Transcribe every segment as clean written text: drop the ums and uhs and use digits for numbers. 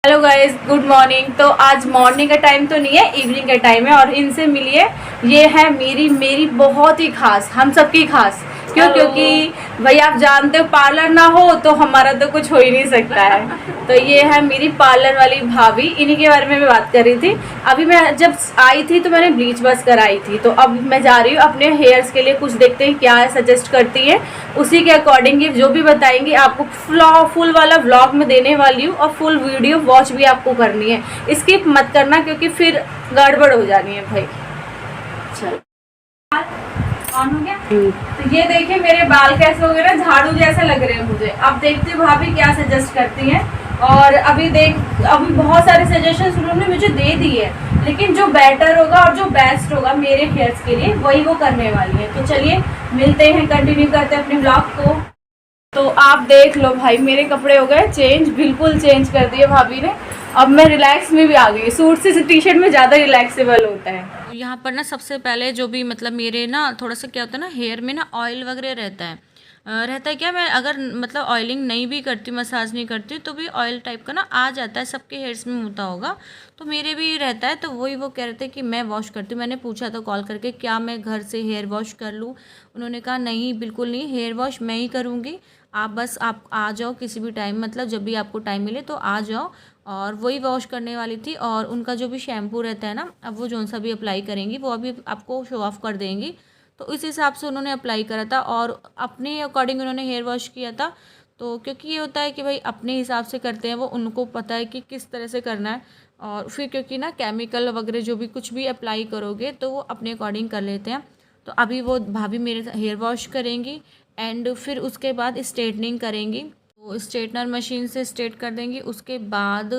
Hello guys, good morning. तो आज morning का टाइम तो नहीं है, इवनिंग का टाइम है और इनसे मिलिए। ये है मेरी मेरी बहुत ही खास, हम सबकी खास। क्यों? क्योंकि भाई आप जानते हो पार्लर ना हो तो हमारा तो कुछ हो ही नहीं सकता है। तो ये है मेरी पार्लर वाली भाभी, इन्हीं के बारे में मैं बात कर रही थी। अभी मैं जब आई थी तो मैंने ब्लीच बस कराई थी, तो अब मैं जा रही हूँ अपने हेयर्स के लिए। कुछ देखते हैं क्या सजेस्ट करती है, उसी के अकॉर्डिंग ये जो भी बताएंगी आपको फुल वाला व्लॉग में देने वाली हूँ और फुल वीडियो वॉच भी आपको करनी है। स्किप मत करना क्योंकि फिर गड़बड़ हो जानी है भाई। चल ऑन हो गया। तो ये देखिए मेरे बाल कैसे हो गए ना, झाड़ू जैसे लग रहे हैं मुझे। अब देखते हैं भाभी क्या सजेस्ट करती हैं। और अभी बहुत सारे सजेशंस उन्होंने मुझे दे दिए है, लेकिन जो बेटर होगा और जो बेस्ट होगा मेरे हेयर्स के लिए वही वो करने वाली है। तो चलिए मिलते हैं, कंटिन्यू करते हैं अपने ब्लॉग को। तो आप देख लो भाई, मेरे कपड़े हो गए चेंज, बिल्कुल चेंज कर दिए भाभी ने। अब मैं रिलैक्स में भी आ गई। सूट से टी शर्ट में ज़्यादा रिलैक्सेबल होता है। तो यहाँ पर ना सबसे पहले जो भी मतलब मेरे ना थोड़ा सा क्या होता है ना, हेयर में ना ऑयल वगैरह रहता है। रहता है क्या, मैं अगर मतलब ऑयलिंग नहीं भी करती, मसाज नहीं करती तो भी ऑयल टाइप का ना आ जाता है। सबके हेयर्स में होता होगा, तो मेरे भी रहता है। तो वही वो कह रहे थे कि मैं वॉश करती हूँ। मैंने पूछा था कॉल करके क्या मैं घर से हेयर वॉश कर लूँ। उन्होंने कहा नहीं, बिल्कुल नहीं, हेयर वॉश मैं ही करूँगी। आप आ जाओ किसी भी टाइम, मतलब जब भी आपको टाइम मिले तो आ जाओ। और वही वॉश करने वाली थी। और उनका जो भी शैम्पू रहता है ना, अब वो जौन सा भी अप्लाई करेंगी वो अभी आपको शो ऑफ कर देंगी। तो इस हिसाब से उन्होंने अप्लाई करा था और अपने अकॉर्डिंग उन्होंने हेयर वॉश किया था। तो क्योंकि ये होता है कि भाई अपने हिसाब से करते हैं वो, उनको पता है कि किस तरह से करना है। और फिर क्योंकि ना केमिकल वगैरह जो भी कुछ भी अप्लाई करोगे तो वो अपने अकॉर्डिंग कर लेते हैं। तो अभी वो भाभी मेरे हेयर वॉश करेंगी एंड फिर उसके बाद स्ट्रेटनिंग करेंगी। तो स्ट्रेटनर मशीन से स्ट्रेट कर देंगी। उसके बाद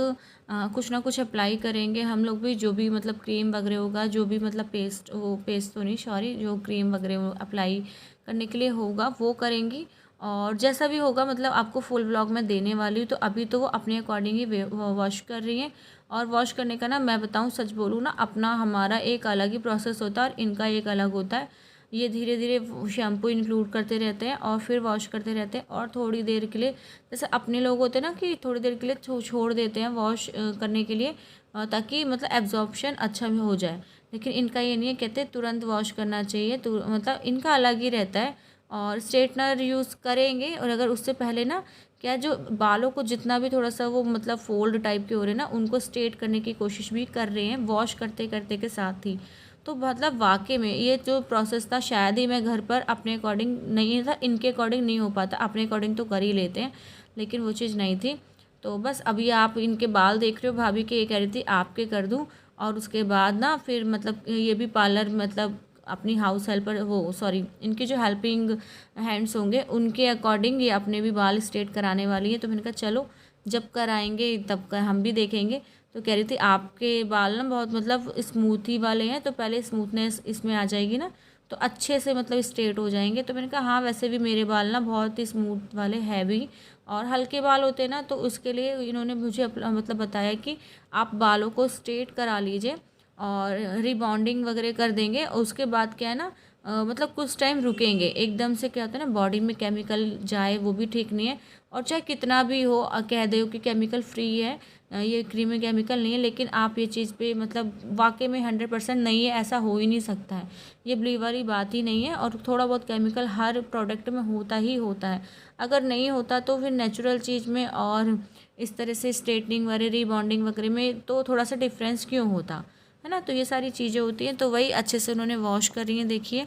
कुछ ना कुछ अप्लाई करेंगे हम लोग भी, जो भी मतलब क्रीम वगैरह होगा, जो भी मतलब पेस्ट, वो पेस्ट तो नहीं सॉरी, जो क्रीम वगैरह अप्लाई करने के लिए होगा वो करेंगी। और जैसा भी होगा मतलब आपको फुल व्लॉग में देने वाली हूँ। तो अभी तो वो अपने अकॉर्डिंग ही वॉश कर रही हैं। और वॉश करने का ना मैं बताऊँ, सच बोलूँ ना, अपना हमारा एक अलग ही प्रोसेस होता है और इनका एक अलग होता है। ये धीरे धीरे शैम्पू इंक्लूड करते रहते हैं और फिर वॉश करते रहते हैं। और थोड़ी देर के लिए, जैसे अपने लोग होते हैं ना कि थोड़ी देर के लिए छोड़ देते हैं वॉश करने के लिए, ताकि मतलब एब्जॉर्प्शन अच्छा भी हो जाए। लेकिन इनका ये नहीं है, कहते तुरंत वॉश करना चाहिए। तो मतलब इनका अलग ही रहता है। और स्ट्रेटनर यूज़ करेंगे। और अगर उससे पहले ना क्या, जो बालों को जितना भी थोड़ा सा वो मतलब फोल्ड टाइप के हो रहे हैं ना, उनको स्ट्रेट करने की कोशिश भी कर रहे हैं वॉश करते करते के साथ ही। तो मतलब वाकई में ये जो प्रोसेस था शायद ही मैं घर पर अपने अकॉर्डिंग नहीं था, इनके अकॉर्डिंग नहीं हो पाता। अपने अकॉर्डिंग तो कर ही लेते हैं, लेकिन वो चीज़ नहीं थी। तो बस अभी आप इनके बाल देख रहे हो, भाभी के ये कह रही थी आपके कर दूं। और उसके बाद ना फिर मतलब ये भी पार्लर मतलब अपनी हाउस हेल्पर, वो सॉरी, इनके जो हेल्पिंग हैंड्स होंगे उनके अकॉर्डिंग ये अपने भी बाल स्ट्रेट कराने वाली है। तो मैंने कहा चलो जब कराएंगे तब कर हम भी देखेंगे। तो कह रही थी आपके बाल ना बहुत मतलब स्मूथी वाले हैं, तो पहले स्मूथनेस इसमें आ जाएगी ना तो अच्छे से मतलब स्ट्रेट हो जाएंगे। तो मैंने कहा हाँ, वैसे भी मेरे बाल ना बहुत ही स्मूथ वाले हैवी और हल्के बाल होते हैं ना, तो उसके लिए इन्होंने मुझे मतलब बताया कि आप बालों को स्ट्रेट करा लीजिए और रिबॉन्डिंग वगैरह कर देंगे। उसके बाद क्या है ना, मतलब कुछ टाइम रुकेंगे। एकदम से क्या होता है ना, बॉडी में केमिकल जाए वो भी ठीक नहीं है। और चाहे कितना भी हो, कह दो कि केमिकल फ्री है, ये क्रीम में केमिकल नहीं है, लेकिन आप ये चीज़ पे मतलब वाकई में 100% नहीं है, ऐसा हो ही नहीं सकता है। ये बिलीव वाली बात ही नहीं है। और थोड़ा बहुत केमिकल हर प्रोडक्ट में होता ही होता है। अगर नहीं होता तो फिर नेचुरल चीज़ में और इस तरह से स्ट्रेटनिंग वगैरह रिबॉन्डिंग वगैरह में तो थोड़ा सा डिफरेंस क्यों होता है ना। तो ये सारी चीज़ें होती हैं। तो वही अच्छे से उन्होंने वॉश कर रही हैं, देखिए।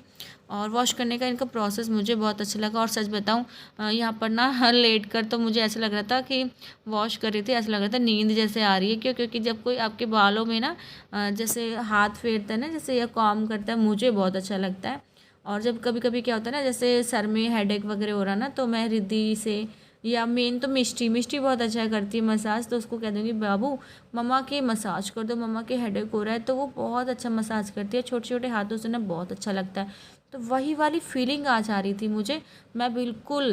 और वॉश करने का इनका प्रोसेस मुझे बहुत अच्छा लगा। और सच बताऊँ, यहाँ पर ना लेट कर तो मुझे ऐसा लग रहा था कि वॉश कर रही थी, ऐसा लग रहा था नींद जैसे आ रही है। क्यों? क्योंकि जब कोई आपके बालों में ना जैसे हाथ फेरता है ना, जैसे या कॉम करता है, मुझे बहुत अच्छा लगता है। और जब कभी कभी क्या होता है ना, जैसे सर में हेडेक वगैरह हो रहा ना, तो मैं रिद्धि से, या मेन तो मिष्टी मिष्टी बहुत अच्छा करती है मसाज, तो उसको कह दूँगी बाबू मम्मा के मसाज कर दो, मम्मा के हेडेक हो रहा है। तो वो बहुत अच्छा मसाज करती है, छोटे छोटे हाथों से ना, बहुत अच्छा लगता है। तो वही वाली फीलिंग आज आ रही थी मुझे। मैं बिल्कुल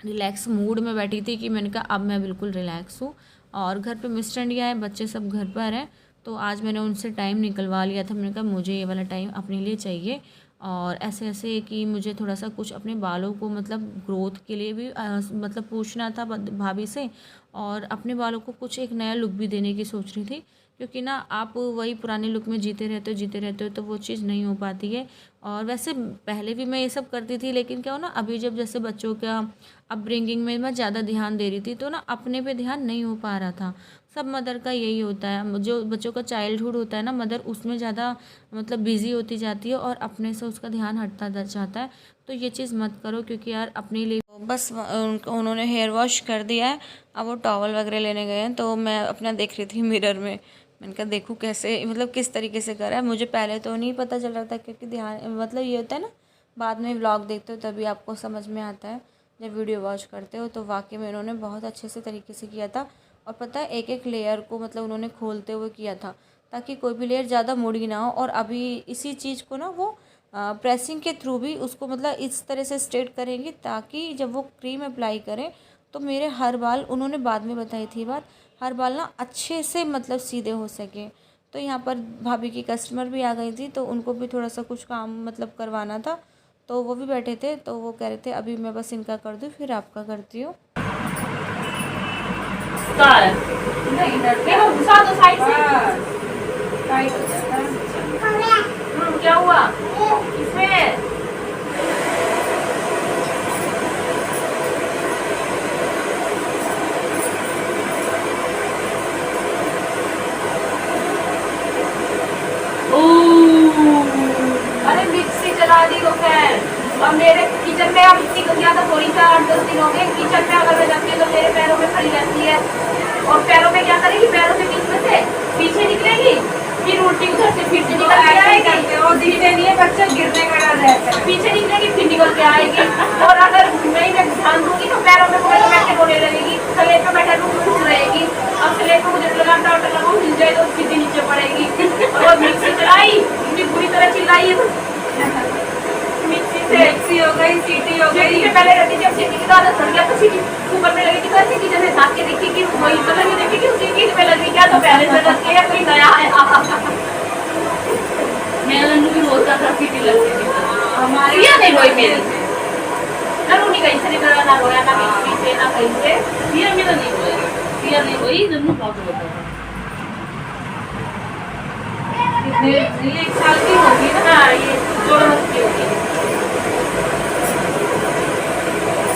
रिलैक्स मूड में बैठी थी कि मैंने कहा अब मैं बिल्कुल रिलैक्स हूँ। और घर पे मिस्टर इंडिया है, बच्चे सब घर पर हैं। तो आज मैंने उनसे टाइम निकलवा लिया था। मैंने कहा मुझे ये वाला टाइम अपने लिए चाहिए। और ऐसे ऐसे कि मुझे थोड़ा सा कुछ अपने बालों को मतलब ग्रोथ के लिए भी मतलब पूछना था भाभी से, और अपने बालों को कुछ एक नया लुक भी देने की सोच रही थी, क्योंकि ना आप वही पुराने लुक में जीते रहते हो तो वो चीज़ नहीं हो पाती है। और वैसे पहले भी मैं ये सब करती थी, लेकिन क्या हो ना, अभी जब जैसे बच्चों का अपब्रिंगिंग में मैं ज़्यादा ध्यान दे रही थी तो ना अपने पे ध्यान नहीं हो पा रहा था। सब मदर का यही होता है, जो बच्चों का चाइल्डहुड होता है ना, मदर उसमें ज़्यादा मतलब बिज़ी होती जाती है और अपने से उसका ध्यान हटता जाता है। तो ये चीज़ मत करो, क्योंकि यार अपने लिए बस उन्होंने हेयर वॉश कर दिया है। अब वो टॉवल वगैरह लेने गए हैं, तो मैं अपना देख रही थी मिरर में। मैंने कहा देखूँ कैसे मतलब किस तरीके से करा है। मुझे पहले तो नहीं पता चल रहा था, क्योंकि ध्यान मतलब ये होता है ना, बाद में व्लॉग देखते हो तभी आपको समझ में आता है। जब वीडियो वॉच करते हो तो वाकई में उन्होंने बहुत अच्छे से तरीके से किया था। और पता है, एक एक लेयर को मतलब उन्होंने खोलते हुए किया था, ताकि कोई भी लेयर ज़्यादा मुड़ी ना हो। और अभी इसी चीज़ को ना वो प्रेसिंग के थ्रू भी उसको मतलब इस तरह से स्ट्रेट करेंगे, ताकि जब वो क्रीम अप्लाई करें तो मेरे हर बाल, उन्होंने बाद में बताई थी बात, हर बाल ना अच्छे से मतलब सीधे हो सके। तो यहाँ पर भाभी की कस्टमर भी आ गई थी, तो उनको भी थोड़ा सा कुछ काम मतलब करवाना था, तो वो भी बैठे थे। तो वो कह रहे थे अभी मैं बस इनका कर दूँ फिर आपका करती हूँ। क्या हुआ इसमें? अरे मिक्सी चला दी हो खैर। और मेरे किचन में अब इतनी गंदी आदत हो रही है, 8-10 दिन हो गए किचन में अगर मैं जाती हूँ तो मेरे पैरों में खड़ी रहती है। और पैरों में क्या करेगी, पैरों के बीच में से पीछे निकलेगी, फिर उल्टी उधर से फिर से निकल के आएगी। वो दिखते नहीं है, बच्चे गिरने का डर रहता है। पीछे निकलेगी फिर निकल के आएगी। और अगर मैं इन्हें ध्यान दूंगी तो पैरों में पकड़ के बैठे रोने लगेगी, थले पे बैठे रूम खुश रहेगी। अब थले पे मुझे लगा डॉक्टर लगा मिल जाए तो सीधे नीचे पड़ेगी। और मिक्सी चलाई, इतनी बुरी तरह चिल्लाई है मिक्सी से। मिक्सी हो गई, सीटी हो गई। सीटी पहले रहती थी, अब सीटी की आदत पड़ गया तो सीटी ऊपर में लगी थी। तो ऐसे किचन में झाँक के देखी कि वही मतलब ये देखी कि उसी चीज में लगी, क्या तो पहले से लग गया कोई नया है। मेरा नन्नू भी बोलता था सीटी लगती थी हमारी, या नहीं वही मेरी नन्नू नहीं कहीं से निकला, ना रोया ना मिक्सी से ना कहीं से। ये मेरा नहीं हुआ, ये नहीं वही नन्नू बहुत बोलता था। ये 1 साल की होगी ना। हाँ, ये 14 वर्ष की होगी।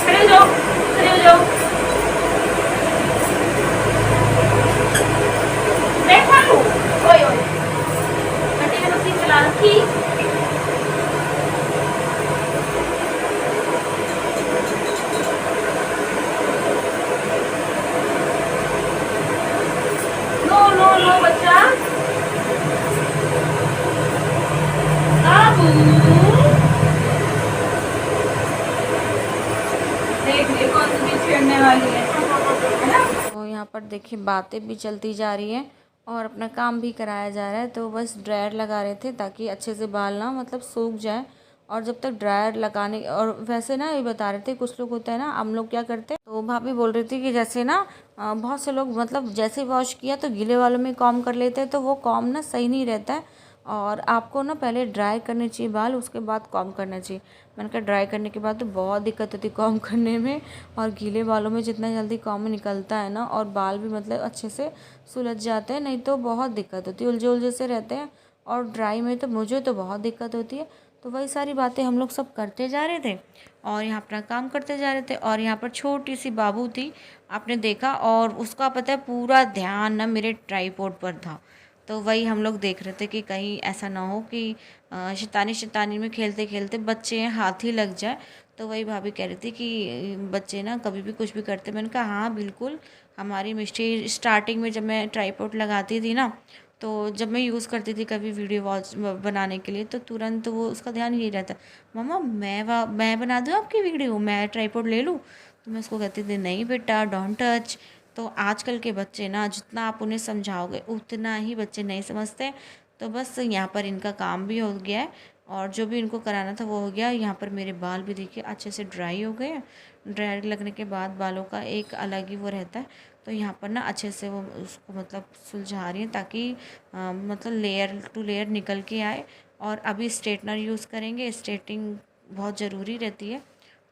खड़े हो जाओ, खड़े हो जाओ। बैठा लूं, ओए ओए बेटी ने मशीन चला रखी। नो नो नो बच्चा बाबू, देख ले कौन सी छेड़ने वाली है ना। तो यहाँ पर देखिए बातें भी चलती जा रही हैं और अपना काम भी कराया जा रहा है। तो बस ड्रायर लगा रहे थे ताकि अच्छे से बाल ना मतलब सूख जाए। और जब तक ड्रायर लगाने, और वैसे ना ये बता रहे थे, कुछ लोग होता है ना, हम लोग क्या करते हैं, तो भाभी बोल रही थी कि जैसे ना बहुत से लोग मतलब जैसे वॉश किया तो गीले वालों में कॉम कर लेते हैं, तो वो कॉम ना सही नहीं रहता है। और आपको ना पहले ड्राई करने चाहिए बाल, उसके बाद कॉम करना चाहिए। मैंने कहा ड्राई करने के बाद तो बहुत दिक्कत होती है कॉम करने में, और गीले बालों में जितना जल्दी कॉम निकलता है ना, और बाल भी मतलब अच्छे से सुलझ जाते हैं, नहीं तो बहुत दिक्कत होती है, उलझे उलझे से रहते हैं। और ड्राई में तो मुझे तो बहुत दिक्कत होती है। तो वही सारी बातें हम लोग सब करते जा रहे थे और यहाँ अपना काम करते जा रहे थे। और यहाँ पर छोटी सी बाबू थी, आपने देखा, और उसका पता है पूरा ध्यान ना मेरे ट्राईपॉड पर था। तो वही हम लोग देख रहे थे कि कहीं ऐसा ना हो कि शैतानी शैतानी में खेलते खेलते बच्चे हाथ ही लग जाए। तो वही भाभी कह रही थी कि बच्चे ना कभी भी कुछ भी करते। मैंने कहा हाँ बिल्कुल, हमारी मिस्टी स्टार्टिंग में जब मैं ट्राईपॉड लगाती थी ना, तो जब मैं यूज़ करती थी कभी वीडियो वॉच बनाने के लिए, तो तुरंत वो उसका ध्यान यही रहता, मम्मा मैं बना दूँ आपकी वीडियो, मैं ट्राईपॉड ले लूँ। तो मैं उसको कहती थी नहीं बेटा, डोंट टच। तो आजकल के बच्चे ना जितना आप उन्हें समझाओगे उतना ही बच्चे नहीं समझते। तो बस यहाँ पर इनका काम भी हो गया है और जो भी इनको कराना था वो हो गया। यहाँ पर मेरे बाल भी देखिए अच्छे से ड्राई हो गए। ड्राई लगने के बाद बालों का एक अलग ही वो रहता है। तो यहाँ पर ना अच्छे से वो उसको मतलब सुलझा रही है ताकि मतलब लेयर टू लेयर निकल के आए और अभी स्ट्रेटनर यूज़ करेंगे। स्ट्रेटिंग बहुत ज़रूरी रहती है,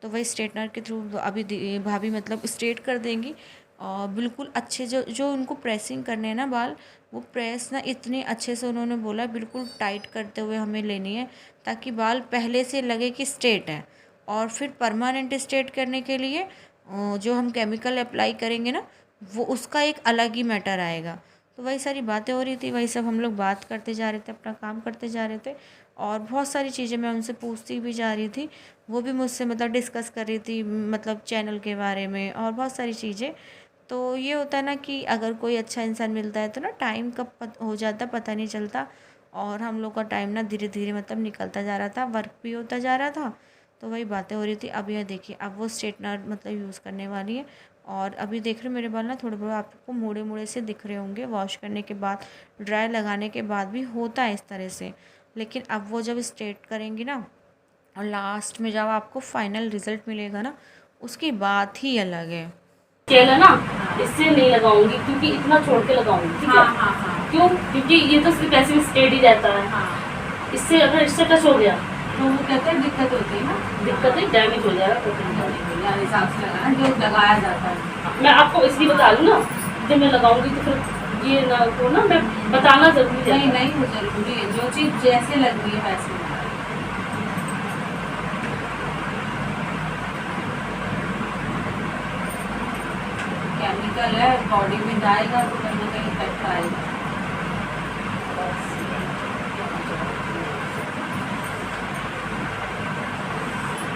तो वही स्ट्रेटनर के थ्रू अभी भाभी मतलब स्ट्रेट कर देंगी। और बिल्कुल अच्छे जो जो उनको प्रेसिंग करने हैं ना बाल, वो प्रेस ना इतने अच्छे से उन्होंने बोला बिल्कुल टाइट करते हुए हमें लेनी है, ताकि बाल पहले से लगे कि स्ट्रेट है। और फिर परमानेंट स्ट्रेट करने के लिए जो हम केमिकल अप्लाई करेंगे ना, वो उसका एक अलग ही मैटर आएगा। तो वही सारी बातें हो रही थी, वही सब हम लोग बात करते जा रहे थे, अपना काम करते जा रहे थे। और बहुत सारी चीज़ें मैं उनसे पूछती भी जा रही थी, वो भी मुझसे मतलब डिस्कस कर रही थी, मतलब चैनल के बारे में और बहुत सारी चीज़ें। तो ये होता है ना कि अगर कोई अच्छा इंसान मिलता है तो ना टाइम कब हो जाता पता नहीं चलता। और हम लोग का टाइम ना धीरे धीरे मतलब निकलता जा रहा था, वर्क भी होता जा रहा था। तो वही बातें हो रही थी। अब यह देखिए, अब वो स्ट्रेटनर मतलब यूज़ करने वाली है। और अभी देख रहे हो मेरे बाल ना थोड़े बहुत आपको मुड़े मुड़े से दिख रहे होंगे, वॉश करने के बाद, ड्राई लगाने के बाद भी होता है इस तरह से। लेकिन अब वो जब स्ट्रेट करेंगी ना, और लास्ट में जब आपको फाइनल रिजल्ट मिलेगा ना, उसकी बात ही अलग है। तेल है ना, इससे नहीं लगाऊंगी क्योंकि इतना छोड़ के लगाऊंगी, ठीक है? क्यों? क्योंकि ये तो सिर्फ ऐसे भी स्ट्रेट ही रहता है। इससे अगर इससे टच हो गया तो वो कहते हैं दिक्कत होती है ना, दिक्कत है, डैमेज हो जाएगा। हिसाब से लगाना जो लगाया जाता है। मैं आपको इसलिए बता दूँ ना, जब मैं लगाऊंगी तो फिर ये ना को ना मैं बताना जरूरी है। नहीं वो जरूरी है, जो चीज़ जैसे लग रही है वैसे लगाना। केमिकल है, बॉडी में जाएगा तो कहीं ना कहीं इफेक्ट आएगा।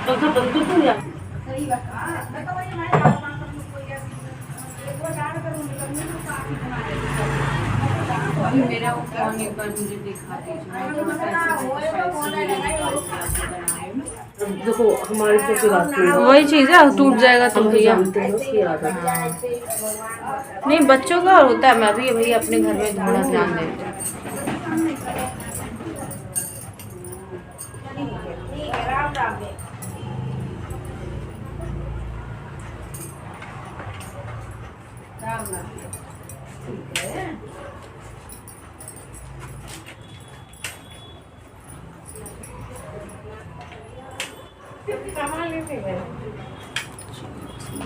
पंखा बंद कर दूँ या अभी मेरा वो फोन एक बार मुझे दिखा देखो हमारे से बात वही चीज़ है, टूट जाएगा तो भैया। नहीं बच्चों का होता है, मैं भी भैया अपने घर में थोड़ा ध्यान देती हूँ।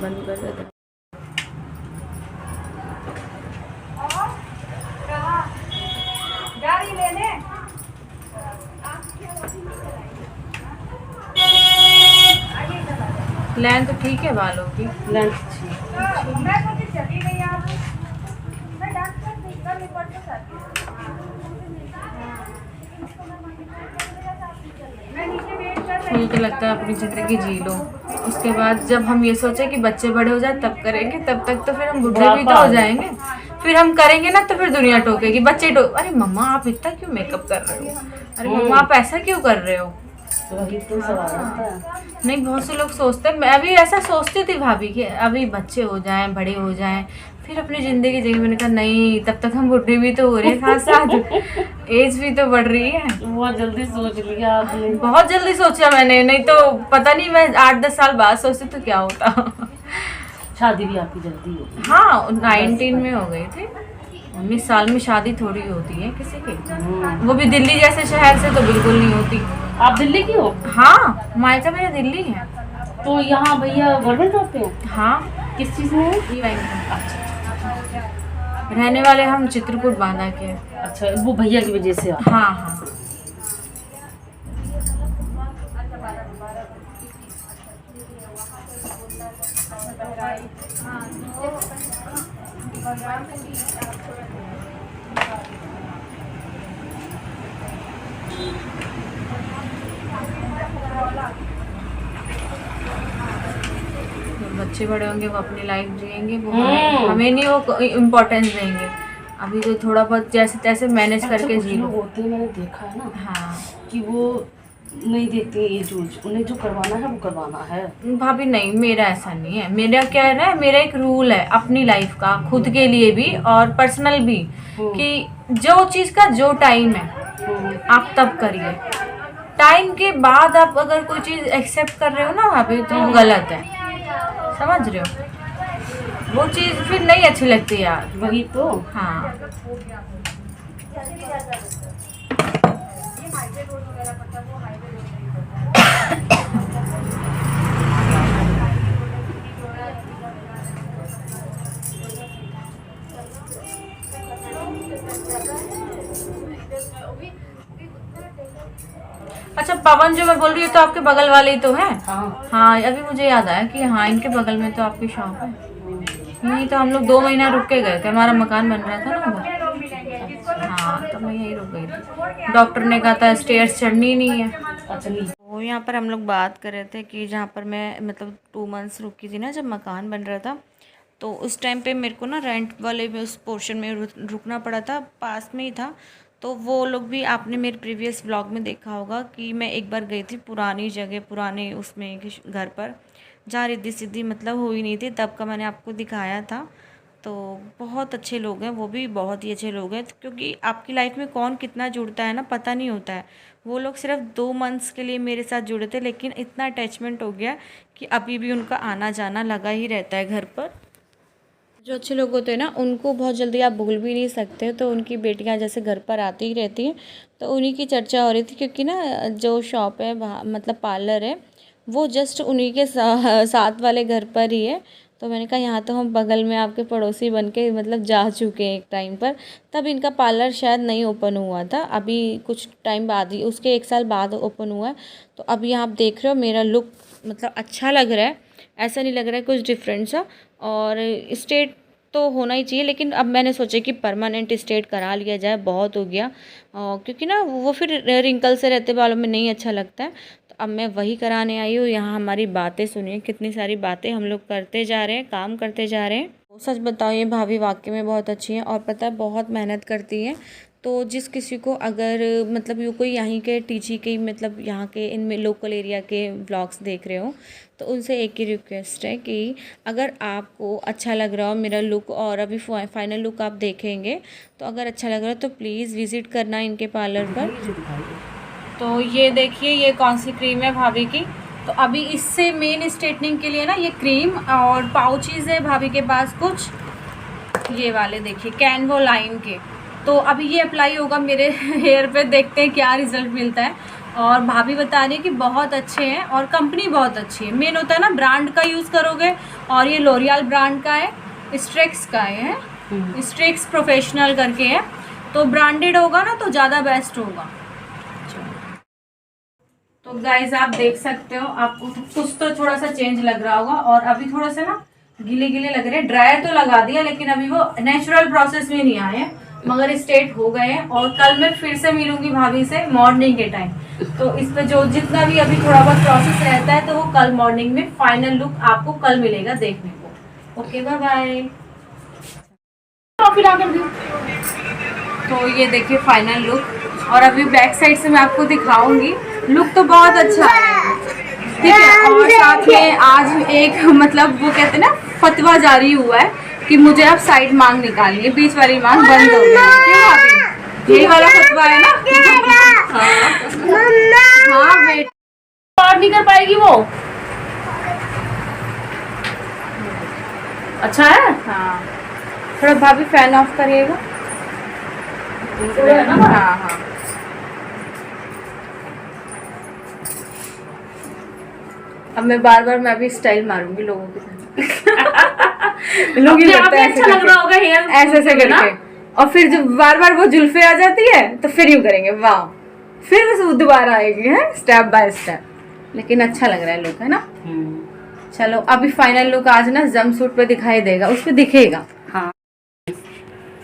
बंद कर देते। लेंथ ठीक है बालों की, लेंथ मुझे तो लगता है अपनी ज़िंदगी जी लो, उसके बाद जब हम ये सोचे कि बच्चे बड़े हो जाए तब करेंगे, तब तक तो फिर हम बूढ़े भी तो हो जाएंगे। फिर हम करेंगे ना तो फिर दुनिया टोकेगी, बच्चे अरे मम्मा आप इतना क्यों मेकअप कर रहे हो, अरे मम्मा आप ऐसा क्यों कर रहे हो। वही तो सवाल है। नहीं बहुत से लोग सोचते हैं, मैं भी ऐसा सोचती थी भाभी कि अभी बच्चे हो जाएं, बड़े हो जाएं, फिर अपनी ज़िंदगी जिएंगे। मैंने कहा नहीं, तब तक हम बुढ़े भी तो हो रहे हैं, साथ साथ एज भी तो बढ़ रही है। बहुत जल्दी सोच लिया आपने। बहुत जल्दी सोचा मैंने, नहीं तो पता नहीं मैं 8-10 साल बाद सोचती तो क्या होता। शादी भी आपकी जल्दी होगी। हाँ 19 में हो गई थी, 19 साल में शादी थोड़ी होती है किसी की, वो भी दिल्ली जैसे शहर से तो बिल्कुल नहीं होती। आप दिल्ली की हो? हाँ मायका मेरा दिल्ली है। तो यहाँ भैया गवर्नमेंट होते हैं? हाँ किस चीज़ में है? अच्छा रहने वाले हम चित्रकूट बांधा के। अच्छा वो भैया की वजह से आप? हाँ हाँ बच्चे बड़े होंगे वो अपनी लाइफ जिएंगे, वो हमें नहीं वो इम्पोर्टेंस देंगे। अभी तो थोड़ा बहुत जैसे तैसे मैनेज करके जी लो। होते हैं, मैंने देखा है ना। हाँ कि वो नहीं देते ये जूझ, उन्हें जो करवाना है वो करवाना है। भाभी नहीं, मेरा ऐसा नहीं है। मेरा क्या है ना, मेरा एक रूल है अपनी लाइफ का, खुद के लिए भी और पर्सनल भी, कि जो चीज़ का जो टाइम है आप तब करिए। टाइम के बाद आप अगर कोई चीज़ एक्सेप्ट कर रहे हो ना भाभी तो गलत है, समझ रहे हो? वो चीज़ फिर नहीं अच्छी लगती यार। वही तो। हाँ हाईवे रोड वगैरह पड़ता है, वो हाईवे रोड नहीं पड़ता अच्छा पवन जो मैं बोल रही हूँ तो आपके बगल वाले ही तो है। हाँ हाँ अभी मुझे याद आया कि हाँ इनके बगल में तो आपकी शॉप है। नहीं तो हम लोग 2 महीना रुक के गए थे, हमारा मकान बन रहा था ना वो। हाँ तो मैं यही रुक गई थी, डॉक्टर ने कहा था स्टेयर्स चढ़नी नहीं है। अच्छा नहीं वो यहाँ पर हम लोग बात कर रहे थे कि जहाँ पर मैं मतलब 2 मंथ्स रुकी थी ना, जब मकान बन रहा था, तो उस टाइम पे मेरे को ना रेंट वाले में उस पोर्शन में रुकना पड़ा था, पास में ही था। तो वो लोग भी आपने मेरे प्रीवियस व्लॉग में देखा होगा कि मैं एक बार गई थी पुरानी जगह, पुराने उसमें घर पर, जहाँ रिद्धि सिद्धि मतलब हुई नहीं थी, तब का मैंने आपको दिखाया था। तो बहुत अच्छे लोग हैं, वो भी बहुत ही अच्छे लोग हैं, क्योंकि आपकी लाइफ में कौन कितना जुड़ता है ना पता नहीं होता है। वो लोग सिर्फ 2 मंथ्स के लिए मेरे साथ जुड़े थे, लेकिन इतना अटैचमेंट हो गया कि अभी भी उनका आना जाना लगा ही रहता है घर पर। जो अच्छे लोग होते हैं ना उनको बहुत जल्दी आप भूल भी नहीं सकते। तो उनकी बेटियां जैसे घर पर आती ही रहती हैं, तो उन्हीं की चर्चा हो रही थी, क्योंकि ना जो शॉप है मतलब पार्लर है वो जस्ट उन्हीं के साथ वाले घर पर ही है। तो मैंने कहा यहाँ तो हम बगल में आपके पड़ोसी बन के मतलब जा चुके हैं एक टाइम पर। तब इनका पार्लर शायद नहीं ओपन हुआ था, अभी कुछ टाइम बाद ही, उसके 1 साल बाद ओपन हुआ है। तो अभी आप देख रहे हो मेरा लुक मतलब अच्छा लग रहा है, ऐसा नहीं लग रहा है कुछ डिफरेंट सा। और स्ट्रेट तो होना ही चाहिए, लेकिन अब मैंने सोचा कि परमानेंट स्ट्रेट करा लिया जाए, बहुत हो गया। क्योंकि ना वो फिर रिंकल से रहते बालों में नहीं अच्छा लगता है। तो अब मैं वही कराने आई हूँ। यहाँ हमारी बातें सुनिए, कितनी सारी बातें हम लोग करते जा रहे हैं, काम करते जा रहे हैं। सच बताओ ये भाभी वाकई में बहुत अच्छी हैं, और पता है बहुत मेहनत करती हैं। तो जिस किसी को अगर मतलब ये कोई यहीं के टीची के मतलब यहाँ के इनमें लोकल एरिया के व्लॉग्स देख रहे हो, तो उनसे एक ही रिक्वेस्ट है कि अगर आपको अच्छा लग रहा हो मेरा लुक, और अभी फाइनल लुक आप देखेंगे, तो अगर अच्छा लग रहा हो तो प्लीज़ विज़िट करना इनके पार्लर पर। तो ये देखिए ये कौन सी क्रीम है भाभी की। तो अभी इससे मेन स्ट्रेटनिंग के लिए ना ये क्रीम और पाउचेज़ है भाभी के पास कुछ, ये वाले देखिए कैनवो लाइन के। तो अभी ये अप्लाई होगा मेरे हेयर पे, देखते हैं क्या रिज़ल्ट मिलता है। और भाभी बता रही है कि बहुत अच्छे हैं और कंपनी बहुत अच्छी है। मेन होता है ना ब्रांड का यूज़ करोगे, और ये लोरियल ब्रांड का है, स्ट्रेक्स का है, स्ट्रेक्स प्रोफेशनल करके है। तो ब्रांडेड होगा ना तो ज़्यादा बेस्ट होगा। तो गाइज आप देख सकते हो, आपको कुछ तो थोड़ा सा चेंज लग रहा होगा, और अभी थोड़ा सा ना गीले गीले लग रहे हैं। ड्रायर तो लगा दिया, लेकिन अभी वो नेचुरल प्रोसेस में नहीं आए, मगर स्ट्रेट हो गए हैं। और कल मैं फिर से मिलूंगी भाभी से मॉर्निंग के टाइम। तो इस पे जो जितना भी अभी थोड़ा बहुत प्रोसेस रहता है, तो वो कल मॉर्निंग में फाइनल लुक आपको कल मिलेगा देखने को। Okay bye bye. तो ये देखिए फाइनल लुक, और अभी बैक साइड से मैं आपको दिखाऊंगी। लुक तो बहुत अच्छा है, ठीक है। और साथ में आज एक मतलब वो कहते हैं ना फतवा जारी हुआ है कि मुझे अब साइड मांग निकालनी है, बीच वाली मांग बंद हो गई है। क्यों भाभी, यही वाला फतवा है ना? हाँ बेटा, और नहीं कर पाएगी वो। अच्छा है। हाँ थोड़ा भाभी फैन ऑफ करिएगा। हाँ हाँ अब मैं बार बार मैं भी स्टाइल मारूंगी लोगों के साथ। लोग ही करते हैं अच्छा लग रहा होगा हेयर ऐसे ऐसे करके, और फिर जब बार बार वो जुल्फे आ जाती है तो फिर यूं करेंगे, वाह, फिर वो दोबारा आएगी है स्टेप बाय स्टेप। लेकिन अच्छा लग रहा है लुक, है ना? चलो अभी फाइनल लुक आज ना जम सूट पे दिखाई देगा, उस पे दिखेगा। हाँ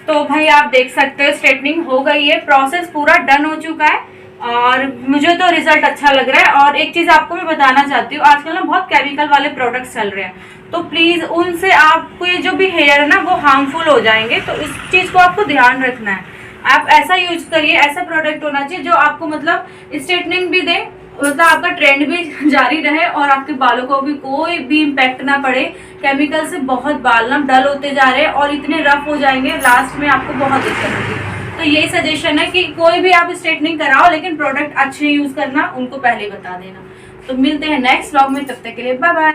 तो भाई आप देख सकते हो स्ट्रेटनिंग हो गई है, प्रोसेस पूरा डन हो चुका है, और मुझे तो रिजल्ट अच्छा लग रहा है। और एक चीज आपको मैं बताना चाहती हूँ, आजकल ना बहुत केमिकल वाले प्रोडक्ट्स चल रहे हैं, तो प्लीज उनसे आपको ये जो भी हेयर है ना वो हार्मफुल हो जाएंगे। तो इस चीज को आपको ध्यान रखना है। आप ऐसा यूज करिए, ऐसा प्रोडक्ट होना चाहिए जो आपको मतलब स्ट्रेटनिंग भी दे, मतलब आपका ट्रेंड भी जारी रहे, और आपके बालों को भी कोई भी इम्पैक्ट ना पड़े। केमिकल से बहुत बाल ना डल होते जा रहे हैं और इतने रफ हो जाएंगे, लास्ट में आपको बहुत दिक्कत होगी। तो यही सजेशन है कि कोई भी आप स्ट्रेटनिंग कराओ, लेकिन प्रोडक्ट अच्छे यूज करना, उनको पहले बता देना। तो मिलते हैं नेक्स्ट व्लॉग में, तब तक के लिए बाय बाय।